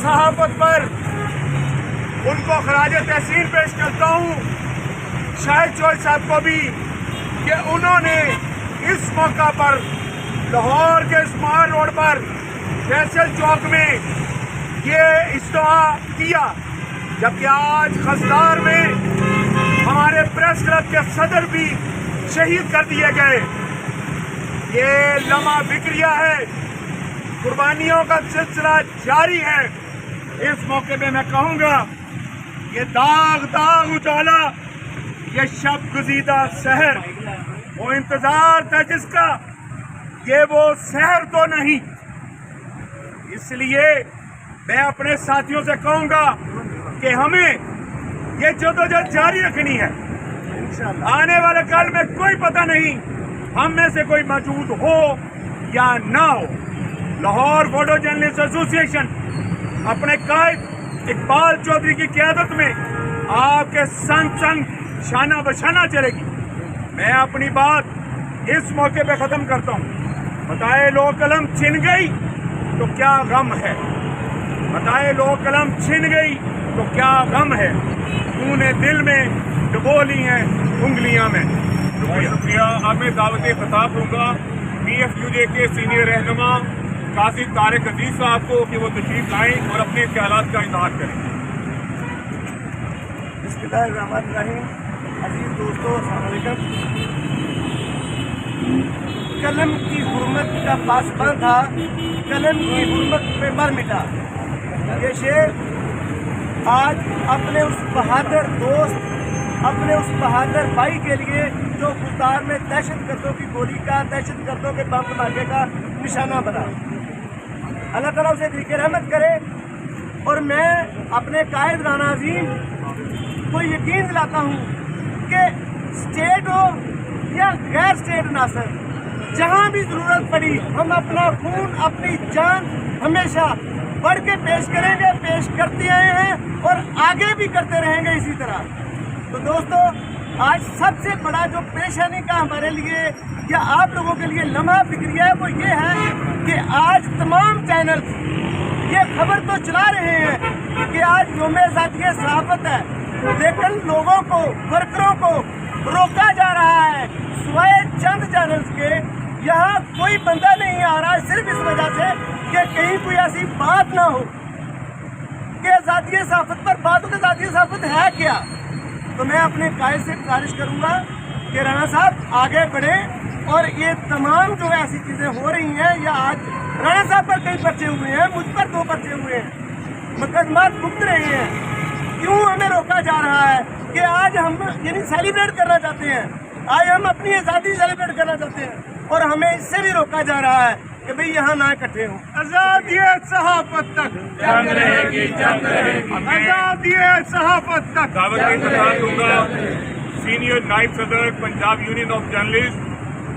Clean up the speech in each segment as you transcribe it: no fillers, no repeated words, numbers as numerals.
صحافت پر ان کو خراج تحسین پیش کرتا ہوں، شاہد چوہدری صاحب کو بھی، کہ انہوں نے اس موقع پر لاہور کے اسمار روڈ پر فیصل چوک میں یہ اجتماع کیا، جبکہ آج خضدار میں ہمارے پریس کلب کے صدر بھی شہید کر دیے گئے۔ یہ لمحہ فکریہ ہے، قربانیوں کا سلسلہ جاری ہے۔ اس موقع پہ میں کہوں گا، یہ داغ داغ اجالا، یہ شب گزیدہ سحر، وہ انتظار تھا جس کا، یہ وہ سحر تو نہیں۔ اس لیے میں اپنے ساتھیوں سے کہوں گا کہ ہمیں یہ جدوجہد جاری رکھنی ہے۔ آنے والے کل میں کوئی پتہ نہیں ہم میں سے کوئی موجود ہو یا نہ ہو، لاہور فوٹو جرنلسٹ ایسوسی ایشن اپنے قائد اقبال چودھری کی قیادت میں آپ کے سنگ سنگ شانہ بشانہ چلے گی۔ میں اپنی بات اس موقع پہ ختم کرتا ہوں۔ بتائے لو قلم چھن گئی تو کیا غم ہے، بتائے لو قلم چھن گئی تو کیا غم ہے، تو نے دل میں ڈبو لی ہیں انگلیاں میں۔ شکریہ۔ اب میں دعوت خطاب دوں گا پی ایف یو جے کے سینئر رہنما قاضی طارق عزیز صاحب کو کہ وہ تشریف لائیں اور اپنے خیالات کا اظہار کریں۔ بسم اللہ الرحمن الرحیم۔ عزیز دوستو، السلام علیکم۔ قلم کی حرمت کا پاسبان تھا، قلم کی حرمت پہ مر مٹا۔ یہ شعر آج اپنے اس بہادر دوست، اپنے اس بہادر بھائی کے لیے جو گلدار میں دہشت گردوں کی گولی کا، دہشت گردوں کے بم دھماکے کا نشانہ بنا۔ اللہ تعالیٰ اسے دیکھ رحمت کرے، اور میں اپنے قائد رانا عظیم کو یقین دلاتا ہوں کہ اسٹیٹ ہو یا غیر اسٹیٹ عناصر، جہاں بھی ضرورت پڑی ہم اپنا خون، اپنی جان ہمیشہ بڑھ کے پیش کریں گے، پیش کرتے آئے ہیں اور آگے بھی کرتے رہیں گے اسی طرح۔ تو دوستو، آج سب سے بڑا جو پریشانی کا ہمارے لیے یا آپ لوگوں کے لیے لمحہ فکریہ ہے، وہ یہ ہے کہ آج تمام چینل یہ خبر تو چلا رہے ہیں کہ آج یوم آزادی صحافت ہے، لیکن لوگوں کو، ورکروں کو روکا جا رہا ہے سوائے چند چینلز کے۔ یہاں کوئی بندہ نہیں آ رہا ہے صرف اس وجہ سے کہ کہیں کوئی ایسی بات نہ ہو کہ آزادی صحافت پر بات ہو کہ آزادی صحافت ہے کیا۔ تو میں اپنے قائد سے گزارش کروں گا کہ رانا صاحب آگے بڑھیں، اور یہ تمام جو ایسی چیزیں ہو رہی ہیں، یا آج رانا صاحب پر کئی پرچے ہوئے ہیں، مجھ پر 2 پرچے ہوئے ہیں، مقدمات بھگت رہے ہیں، کیوں ہمیں روکا جا رہا ہے کہ آج ہم یعنی سیلیبریٹ کرنا چاہتے ہیں، آج ہم اپنی آزادی سیلیبریٹ کرنا چاہتے ہیں، اور ہمیں اس سے بھی روکا جا رہا ہے کہ بھئی یہاں نہ اکٹھے ہوں۔ آزادی صحافت تک جنگ رہے گی، جنگ رہے گی۔ آزادی صحافت تک۔ دعوت خطاب دوں گا سینئر نائب صدر پنجاب یونین آف جرنلسٹ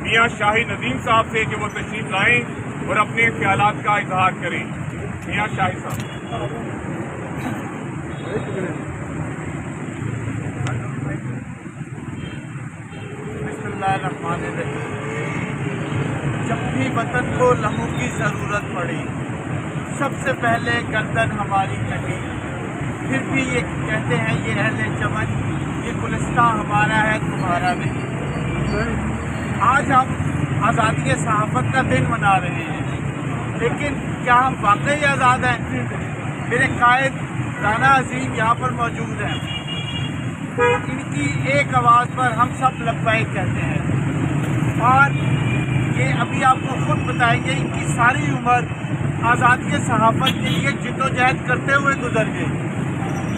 میاں شاہد ندیم صاحب سے کہ وہ تشریف لائیں اور اپنے خیالات کا اظہار کریں۔ میاں شاہد صاحب۔ بسم اللہ الرحمن الرحیم۔ جب بھی وطن کو لہو کی ضرورت پڑی، سب سے پہلے گردن ہماری کٹی، پھر بھی یہ کہتے ہیں یہ اہل چمن، یہ گلستان ہمارا ہے تمہارا نہیں۔ آج ہم آزادی صحافت کا دن منا رہے ہیں، لیکن کیا ہم واقعی آزاد ہیں؟ میرے قائد رانا عظیم یہاں پر موجود ہیں، ان کی ایک آواز پر ہم سب لبیک کہتے ہیں، اور یہ ابھی آپ کو خود بتائیں گے ان کی ساری عمر آزادی صحافت کے لیے جدوجہد کرتے ہوئے گزر گئی،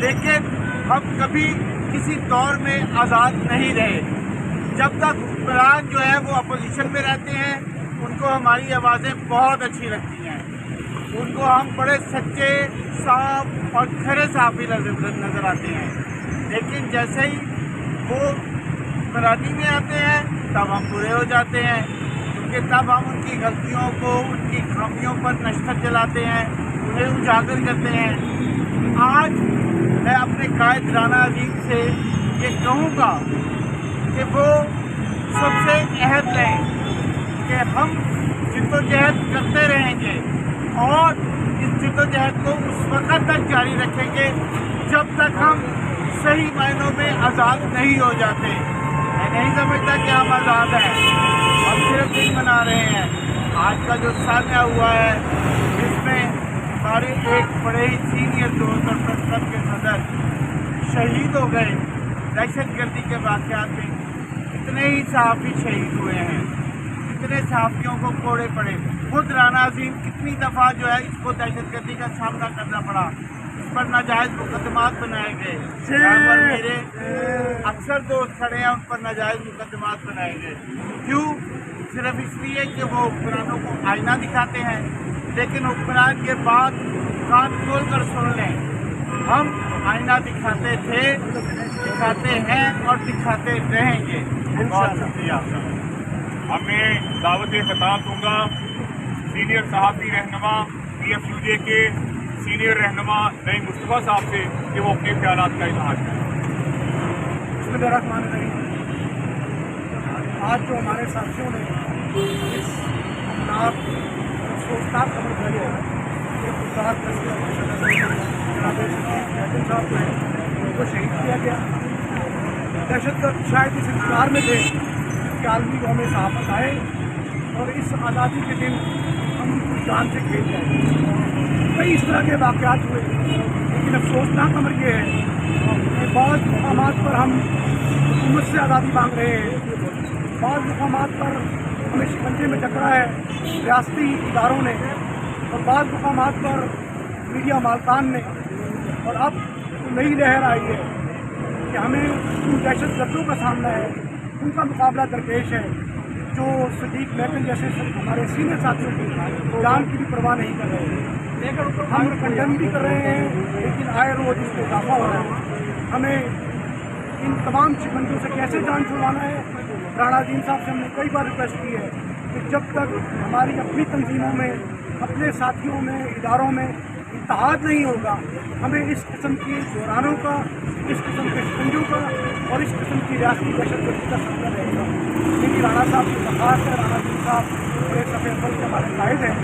لیکن ہم کبھی کسی دور میں آزاد نہیں رہے۔ جب تک حکمران جو ہے وہ اپوزیشن میں رہتے ہیں، ان کو ہماری آوازیں بہت اچھی لگتی ہیں، ان کو ہم بڑے سچے، صاف اور کھرے صحافی نظر آتے ہیں، لیکن جیسے ہی وہ حکمرانی میں آتے ہیں تب ہم برے ہو جاتے ہیں، کیونکہ تب ہم ان کی غلطیوں کو، ان کی خامیوں پر نشتر جلاتے ہیں، انہیں اجاگر کرتے ہیں۔ آج میں اپنے قائد رانا عظیم سے یہ کہوں گا کہ وہ سب سے عہد لیں کہ ہم جدوجہد کرتے رہیں گے اور इस जद्दोजहद को उस वक्त तक जारी रखेंगे जब तक हम सही मायनों में आज़ाद नहीं हो जाते। मैं नहीं समझता कि हम आज़ाद हैं, हम सिर्फ दिन मना रहे हैं। आज का जो सामना हुआ है इसमें हमारे एक बड़े ही सीनियर दोस्त और प्रेस क्लब के सदर शहीद हो गए दहशतगर्दी के वाक़यात में। कितने ही सहाफ़ी शहीद हुए हैं, कितने सहाफ़ियों को कोड़े पड़े। खुद राना अजीम कितनी दफ़ा जो है इसको दहशतगर्दी का सामना करना पड़ा, इस पर नाजायज़ मुकदमात बनाए गए। और मेरे अक्सर दोस्त खड़े हैं, उन पर नाजायज़ मुकदमात बनाए गए। क्यों? सिर्फ इसलिए कि वो हुक्मरानों को आईना दिखाते हैं, लेकिन हुक्मरान के बाद कान खोल कर सुन लें। हम आईना दिखाते थे, दिखाते हैं और दिखाते रहेंगे। बहुत शुक्रिया। अब मैं दावत खिताब दूंगा सीनियर सहाफ़ी रहनुमा PFUJ के सीनियर रहनुमा नईम मुस्तफ़ा साहब से कि वो अपने ख्यालात का इज़हार करें। बिस्मिल्लाहिर्रहमानिर्रहीम। आज जो हमारे साथियों ने इस अफसोसनाक खबर फैली है कि गुजरात साहब जो है उनको शहीद किया गया। दहशतगर्द शायद इस इंतजार में थे कि आलमी कौम में सहाफ़त आए और इस आज़ादी के दिन हम उनको जान से खेल जाएँ। कई इस तरह के वाक़यात हुए, लेकिन अफसोसनाक खबर ये है कि बाद मकामात पर हम हुकूमत से आज़ादी मांग रहे हैं, बाद मकामात पर हमें शिकंजे में टकरा है रियासती इदारों ने, और बाद मकामात पर मीडिया मालकान ने। और अब नई लहर आई है कि हमें उन दहशतगर्दों का सामना है, उनका मुकाबला दरपेश है जो सदीक महफिल जैसे हमारे सीनियर साथियों की जान की भी परवाह नहीं कर रहे हैं। हम कंडेम भी कर रहे हैं, लेकिन आए रोज इसमें इजाफा हो रहा है। हमें इन तमाम शिकंजों से कैसे जान छुड़वाना है। राणा अजीम साहब से हमने कई बार रिक्वेस्ट की है कि जब तक हमारी अपनी तंजीमों में, अपने साथियों में, इदारों में इत्तेहाद नहीं होगा, हमें इस किस्म की बहरानों का, इस किस्म के शिकंजों का और इस किस्म की रियासती दहशतगर्दी का सामना रहेगा। मेरी राणा साहब की दरख्वास्त है, राणा अजीम साहब बड़े सफ़े अव्वल के हमारे कायद हैं,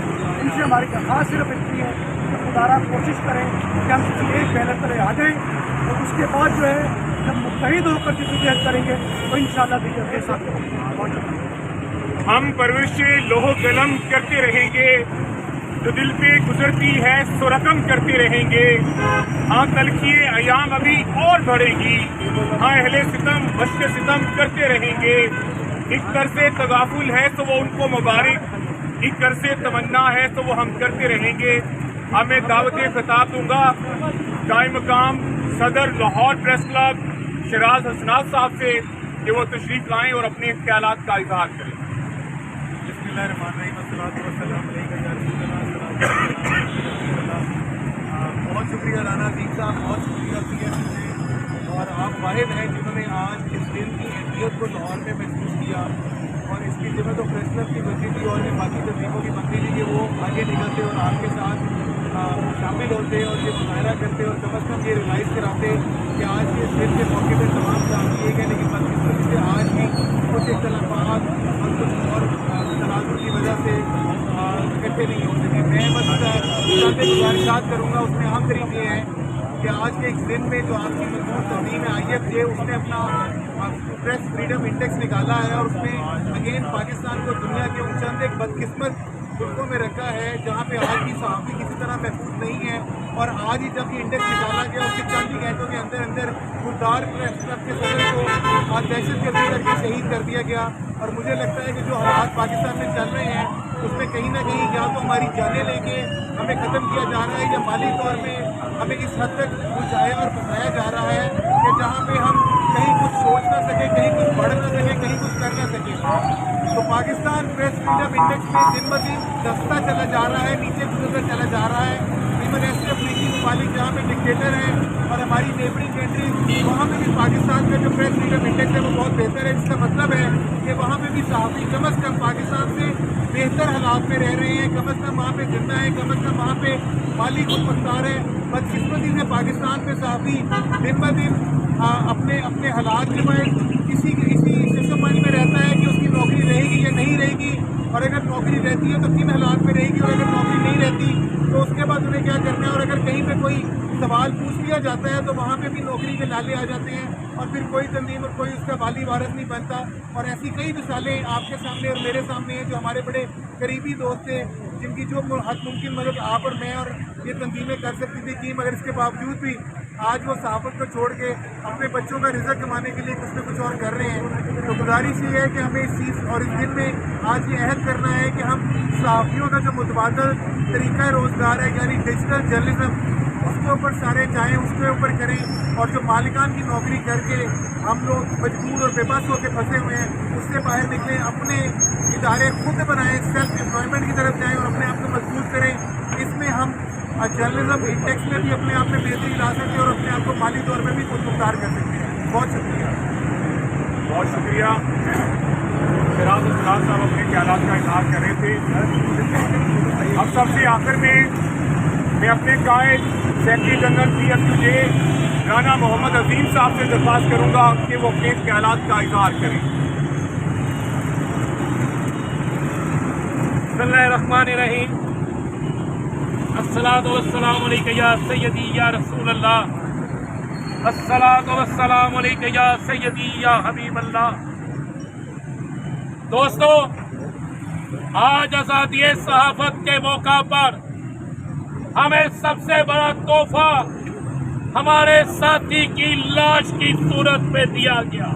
इनसे हमारी दरख्वास्त सिर्फ इतनी है कि खुदारा कोशिश करें कि हम किसी एक बैनर पर आ जाएँ, और उसके बाद जो है जब मुत्तहिद होकर जद्दोजहद करेंगे तो इंशाअल्लाह दिक्कत के साथ पहुँचेंगे। हम परवरिश लोह कलम करते रहेंगे, जो दिल पे गुजरती है सो रकम करते रहेंगे। हाँ, कल की ये अयाम अभी और बढ़ेगी। हाँ, अहले सितम बश्ते सितम करते रहेंगे। एक तर से तगाफुल है तो वो उनको मुबारक, एक तर से तमन्ना है तो वो हम करते रहेंगे। अब मैं दावत खिताब दूंगा कायम मकाम सदर लाहौर प्रेस क्लब शराज हसनात साहब से कि वो तशरीफ लाएं और अपने ख्यालात का इजहार करें। बहुत शुक्रिया राना अजीम साहब, बहुत शुक्रिया PFUJ, और आप वाहिद हैं जिन्होंने आज इस दिन की अहमियत को लाहौर में महसूस किया, और इसकी जिम्मे तो प्रेस क्लब की बनती थी और बाकी तंजीमों की बनती थी कि वो आगे निकलते और आपके साथ शामिल होते और ये मुजाहरा करते और कम अज़ कम ये रिवाइज कराते कि आज के इस दिन के मौके पर तमाम काम किए गए, लेकिन बदकिस्मती से आज भी कुछ इख्तलाफात और कुछ और तनाज़ुर की वजह से इकट्ठे नहीं हो सके। मैं बस गुजारिशात करूँगा, उसमें आम तरीन ये है कि आज के इस दिन में जो आपकी मजबूत तंजीम है IFJ, उसने अपना प्रेस फ्रीडम इंडेक्स निकाला है और उसमें अगेन पाकिस्तान को दुनिया के उन चंद एक बदकिस्मत मुल्कों में रखा है जहाँ पे आज भी सहाफ़ी किसी तरह महफूज नहीं है। और आज ही जब ये इंडेक्स निकाला गया, उसके चंद ही घंटों के अंदर अंदर गुरदार प्रेस क्लब के सदर को आज दहशतगर्दी करके शहीद कर दिया गया। और मुझे लगता है कि जो हालात पाकिस्तान में चल रहे हैं उसमें कहीं ना कहीं या तो हमारी जानें लेके हमें ख़त्म किया जा रहा है, या माली तौर में हमें इस हद तक बुझाया और फंसाया जा रहा है कि जहाँ पे हम कहीं कुछ सोच ना सके, कहीं कुछ पढ़ ना सके, कहीं कुछ कर ना सके। तो पाकिस्तान प्रेस फ्रीडम इंडेक्स में दिन ब दिन दस्ता चला जा रहा है, नीचे गुजरता चला जा रहा है। इवन ऐसे अफ्रीकी ममालिक जहाँ पे डिक्टेटर हैं और हमारी नेबरिंग कंट्रीज, वहाँ पे भी पाकिस्तान का जो प्रेस फ्रीडम इंडेक्स है वो बहुत बेहतर है। इसका मतलब है कि वहाँ पे भी सहाफ़ी कम अज़ कम पाकिस्तान से बेहतर हालात में रह रहे हैं, कम अज़ कम वहाँ पे जिंदा है, कम अज़ कम वहाँ पे माली खुद मुख्तार है। बदकिस्मती से पाकिस्तान में सहाफ़ी दिन ब दिन अपने हालात के बाद इसी सिस्टम में रहता है कि उसकी नौकरी रहेगी या नहीं रहेगी, और अगर नौकरी रहती है तो किन हालात में रहेगी, और अगर नौकरी नहीं रहती तो उसके बाद उन्हें क्या करना है, और अगर कहीं पे कोई सवाल पूछ लिया जाता है तो वहाँ पे भी नौकरी के लाले आ जाते हैं और फिर कोई तंजीम और कोई उसका वाली वारस नहीं बनता। और ऐसी कई मिसालें आपके सामने और मेरे सामने हैं जो हमारे बड़े करीबी दोस्त थे, जिनकी जो हद मुमकिन मदद आप और मैं और ये तंजीमें कर सकती थी की, मगर इसके बावजूद भी आज वो सहाफ़त को छोड़ के अपने बच्चों का रिज़्क़ कमाने के लिए कुछ न कुछ और कर रहे हैं। तो गुजारिश ये है कि हमें इस चीज़ और इस दिन में आज ये अहद करना है कि हम सहाफ़ियों का जो मुतबादल तरीका रोज़गार है, यानी डिजिटल जर्नलिज्म, उसके ऊपर सारे जाएँ, उसके ऊपर करें। और जो मालिकान की नौकरी करके हम लोग मजबूर और बेबस होकर फंसे हुए हैं, उससे बाहर निकलें, अपने इदारे खुद बनाएं, सेल्फ एम्प्लॉयमेंट की तरफ जाएं और अपने आप को मजबूत करें। इसमें हम जर्नलिज्म इंडेक्स में भी अपने आप में बेहतरी ला सकते हैं और अपने आप को माली तौर पर भी खुदमुख्तार कर सकते हैं। बहुत शुक्रिया। बहुत शुक्रिया। फिराज असलाम साहब अपने ख्यालात का इजहार कर रहे थे। अब सबसे आखिर में मैं अपने कायद secretary general PFUJ Rana Mohammad Azeem साहब से दरख्वास्त करूंगा कि वो अपने ख्यालात का इजहार करें। बिस्मिल्लाहिर्रहमानिर्रहीम। अस्सलातु वस्सलामु अलैका या सय्यदी या रसूल अल्लाह। अस्सलातु वस्सलामु अलैका या सय्यदी या हबीब अल्लाह। दोस्तों, आज आज़ादी सहाफ़त के मौका पर हमें सबसे बड़ा तोहफा हमारे साथी की लाश की सूरत में दिया गया।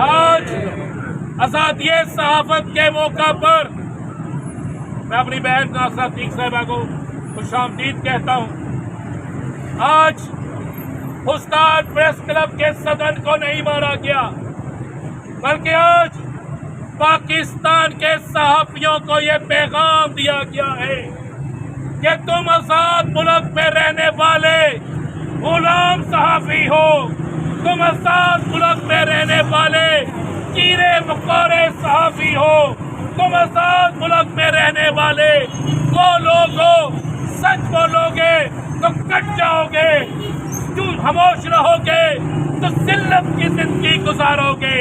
आज आज़ादी सहाफ़त के मौका पर मैं अपनी बहन नासरा अतीक साहिबा को खुशामदीद कहता हूँ। आज हुस्तार प्रेस क्लब के सदर को नहीं मारा गया, बल्कि आज पाकिस्तान के सहाफ़ियों को ये पैगाम दिया गया है कि तुम आज़ाद मुल्क में रहने वाले गुलाम सहाफ़ी हो, तुम आज़ाद मुल्क में रहने वाले कीड़े मकोड़े सहाफ़ी हो, तुम आज़ाद मुल्क में रहने वाले वो लोग हो, सच बोलोगे तो कट जाओगे, जो खामोश रहोगे तो जिल्लत की जिंदगी गुजारोगे।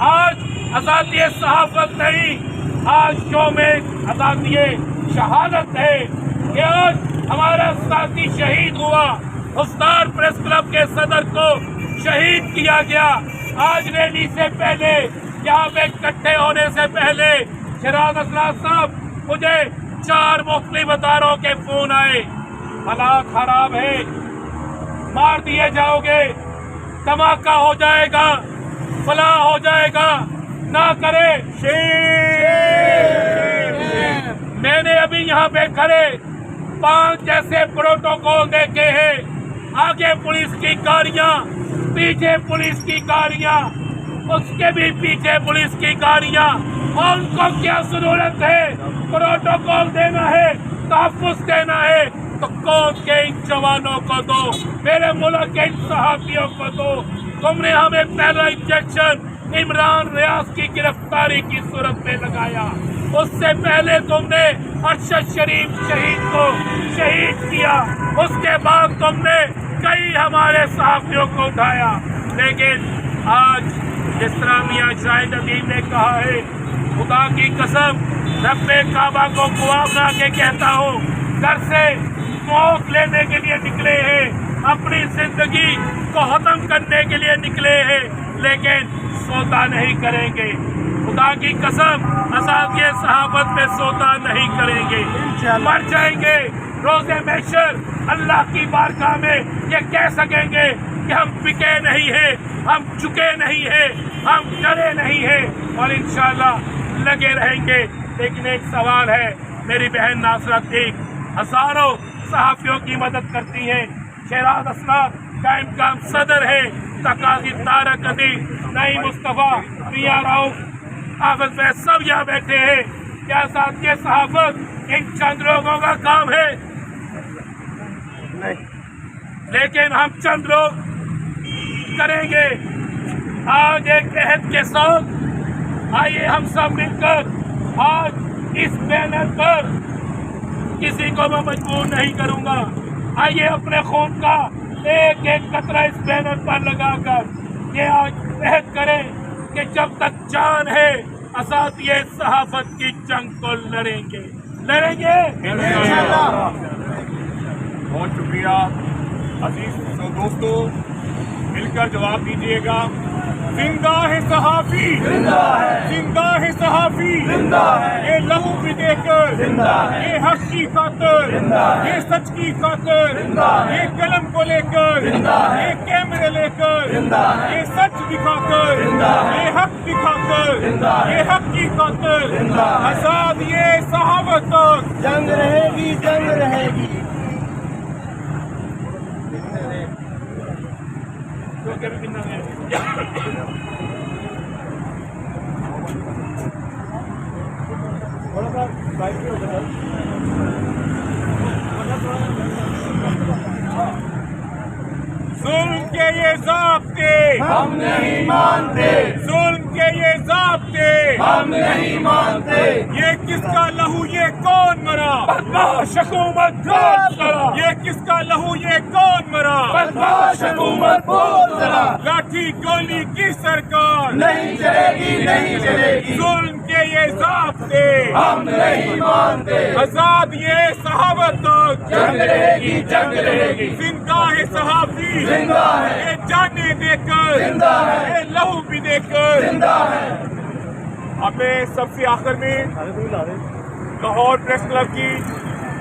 आज आज़ादी सहाफ़त नहीं, आज यौम आज़ादी शहादत है कि आज हमारा साथी शहीद हुआ। हुस्तार प्रेस क्लब के सदर को शहीद किया गया। आज रैली से पहले, यहाँ पे इकट्ठे होने से पहले शिराज असलाम साहब, मुझे 4 मुख्तलिफ अदारों के फोन आए, हालात खराब है, मार दिए जाओगे, धमाका हो जाएगा, फला हो जाएगा, ना करे। मैंने अभी यहाँ पे खड़े 5 जैसे प्रोटोकॉल देखे हैं, आगे पुलिस की गाड़ियाँ, पीछे पुलिस की गाड़ियाँ, उसके भी पीछे पुलिस की गाड़ियाँ, और उनको क्या जरूरत है? प्रोटोकॉल देना है, तहफ़्फ़ुज़ देना है तो कौम के इन जवानों को दो, मेरे मुल्क के इन सहाफ़ियों को दो। तुमने हमें पहला इंजेक्शन इमरान रियाज की गिरफ्तारी की सूरत में लगाया, उससे पहले तुमने अरशद शरीफ शहीद को शहीद किया, उसके बाद तुमने कई हमारे सहाफ़ियों को उठाया। लेकिन आज जिस तरह मियां शाहिद नदीम ने कहा है, खुदा की कसम रब्बे काबा को गवाह बना के कहता हूँ, घर से मौत लेने के लिए निकले हैं, अपनी जिंदगी को खत्म करने के लिए निकले हैं, लेकिन सौदा नहीं करेंगे। खुदा की कसम आज़ादी सहाफ़त में सौदा नहीं करेंगे, मर जाएंगे। रोज़े महशर अल्लाह की बारगाह में ये कह सकेंगे कि हम बिके नहीं हैं, हम चुके नहीं हैं, हम डरे नहीं हैं, और इंशाअल्लाह लगे रहेंगे। लेकिन एक सवाल है, मेरी बहन नासरा अतीक हजारों सहाफ़ियों की मदद करती हैं, शिराज असलाम कायम काम सदर है, तकाज़ी तारक अली, नईम मुस्तफ़ा, मियां राउफ, हाफिज़ फैज़ सब यहाँ बैठे हैं। क्या साथी सहाफ़त इन चंद लोगों का काम है? नहीं, लेकिन हम चंद लोग करेंगे। आज एक अहद के साथ आइए हम सब मिलकर आज इस बैनर पर, किसी को मैं मजबूर नहीं करूंगा, आइए अपने खून का एक एक कतरा इस बैनर पर लगाकर ये आज अहद करें कि जब तक जान है आजादी सहाफत की जंग को लड़ेंगे लड़ेंगे। बहुत शुक्रिया अजीज दोस्तों, मिलकर जवाब दीजिएगा। जिंदा है सहाफी, जिंदा है सहाफी, ये लहू भी देकर, ये हक की खातिर, ये सच की खातिर, ये कलम को लेकर, ये कैमरे लेकर, ये सच दिखाकर, ये हक दिखाकर, ये हक की खातिर आजाद ये सहाबत तक जंग रहेगी, जंग रहेगी। जुल्म के ये ज़ाब्ते हम नहीं मानते, जुल्म के ये ज़ाब्ते हम नहीं मानते। ये किसका लहू, ये कौन मरा? बदमाश हुकूमत कौन मरा? ये किसका लहू, ये कौन मरा? बदमाश हुकूमत बोल जरा, लाठी गोली की सरकार नहीं चलेगी, नहीं चलेगी। जुल्म के ये ज़ाब्ते हम नहीं मानते, आजाद ये सहाबत तक जंग रहेगी, जंग रहेगी। जिंदा है सहाफी, जिंदा है, ये जाने देकर, जिंदा है, ये लहू भी देकर। जिंदा है। अब मैं सबसे आखिर में लाहौर प्रेस क्लब की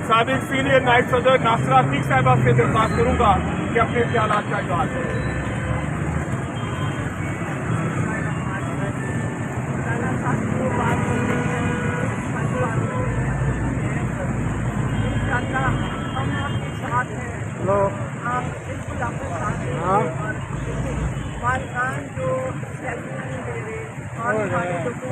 साबिक सीनियर नायब सदर नासरा अतीक साहिबा से दरख्वास्त करूंगा कि अपने ख्यालात का इजहार करें। हम आपके साथ हैं, आप बिल्कुल अपने साथ हैं। मालिकान जो सैलरी नहीं दे रहे और हमारे लोगों को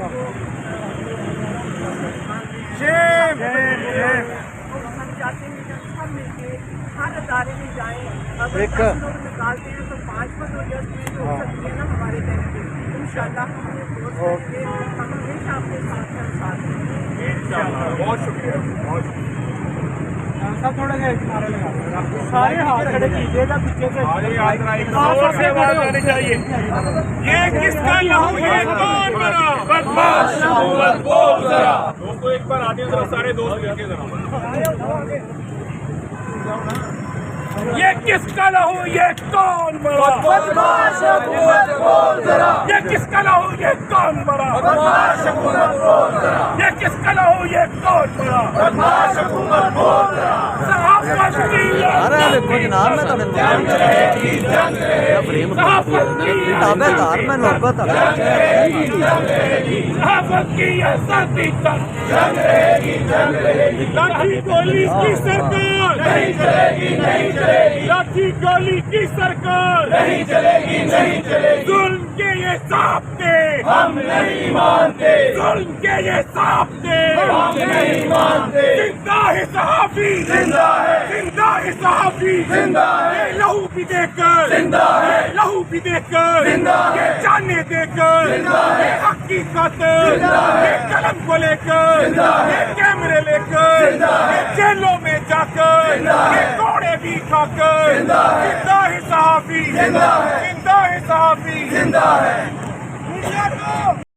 हम चाहते हैं कि सब मिलके हर अदारे में जाएं। अगर 10 लोग निकालते हैं तो 5 एडजस्टमेंट हो सकती है ना हमारे कहने पे। इंशाल्लाह हम हमेशा आपके साथ हैं, साथ हैं। इंशाअल्लाह। बहुत शुक्रिया, बहुत शुक्रिया। सब थोड़ा सा किनारे लगा, सारे हाथ खड़े कीजिएगा पीछे से। आगे यात्रा एक जोर से आवाज आनी चाहिए। ये किसका लहू, ये कौन मरा? बदमाश हुकूमत बोल जरा। दोस्तों एक बार आगे जरा, सारे दोस्त मिलके जरा। ये किसका लहू, ये कौन मरा? बदमाश हुकूमत बोल जरा, ये किसका लहू, ये कौन मरा? बदमाश हुकूमत बोल जरा, ये किसका लहू, ये कौन मरा? बदमाश हुकूमत बोल जरा। सहाफत की देखो जनाब मैं तो जंग रहेगी, जंग रहेगी। सहाफत की ताबेदार मैं नौबत जंग रहेगी, जंग रहेगी। सहाफत की आजादी तक जंग रहेगी, जंग रहेगी। लाठी गोली की सरकार नहीं चलेगी, नहीं चलेगी। लाठी गोली की सरकार नहीं चलेगी, नहीं चलेगी। जुल्म के ये ज़ाब्ते हम नहीं मानते, जुल्म के ये ज़ाब्ते हम नहीं मानते। जिंदा है सहाफी, जिंदा है, जिंदा है सहाफी, जिंदा है, ये लहू भी देकर, जिंदा है, ये लहू भी देकर, जिंदा है, ये जाने देकर, जिंदा है, ये हक की खातिर, जिंदा है, ये कलम को लेकर, जिंदा है, ये कैमरे लेकर, जिंदा है, ये जेलों में जाकर, जिंदा है, ये कोड़े भी खाकर, जिंदा है, जिंदा है सहाफी, जिंदा है, जिंदा है सहाफी, जिंदा है।